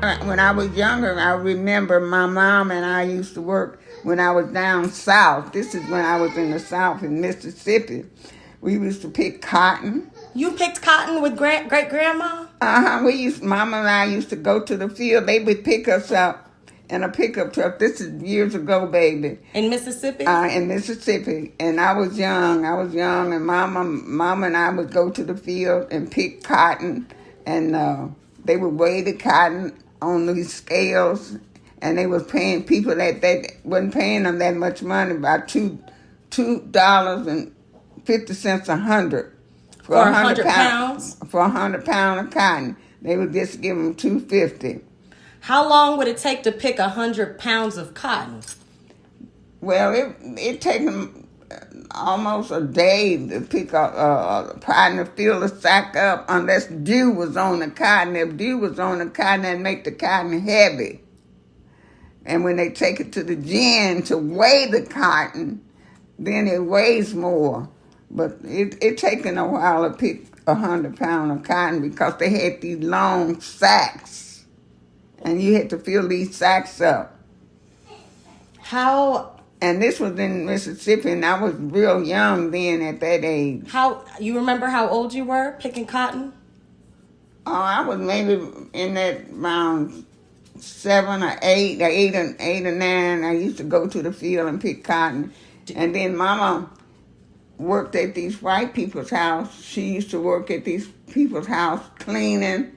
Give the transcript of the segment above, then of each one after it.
When I was younger, I remember my mom and I used to work when I was down south. This is when I was in the south in Mississippi. We used to pick cotton. You picked cotton with great-grandma? Mama and I used to go to the field. They would pick us up in a pickup truck. This is years ago, baby. In Mississippi? In Mississippi. And I was young, and Mama and I would go to the field and pick cotton. And they would weigh the cotton on these scales. And they was paying people that wasn't paying them that much money, about $2.50 a hundred. For 100 pounds? For 100 pounds of cotton. They would just give them $2.50. How long would it take to pick 100 pounds of cotton? Well, it take them almost a day to pick up, trying to fill the sack up unless dew was on the cotton. If dew was on the cotton, that'd make the cotton heavy. And when they take it to the gin to weigh the cotton, then it weighs more. But it taken a while to pick 100 pounds of cotton because they had these long sacks. And you had to fill these sacks up. And this was in Mississippi, and I was real young then at that age. You remember how old you were picking cotton? Oh, I was maybe in that around 7 or 8, or 8 or 9. I used to go to the field and pick cotton. And then Mama worked at these white people's house. She used to work at these people's house cleaning.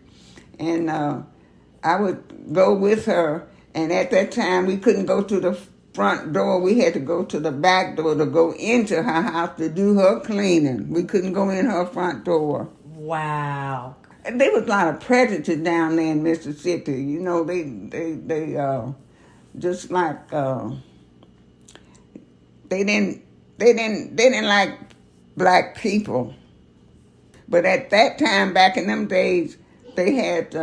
And I would go with her. And at that time, we couldn't go to the front door. We had to go to the back door to go into her house to do her cleaning. We couldn't go in her front door. Wow. And there was a lot of prejudice down there in Mississippi. You know, they just like they didn't like black people. But at that time, back in them days, they had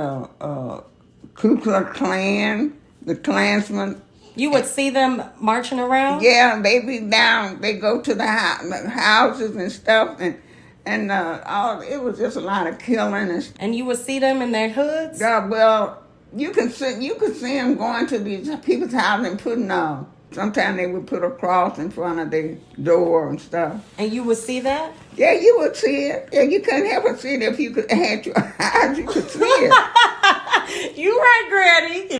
Ku Klux Klan, the Klansmen. You would see them marching around? Yeah, they be down. They go to the houses and stuff, and it was just a lot of killing. And you would see them in their hoods? Yeah, well, you could see them going to these people's houses and putting sometimes they would put a cross in front of their door and stuff. And you would see that? Yeah, you would see it. Yeah, you couldn't help but see it if you had your eyes. You could see it. You right, Granny.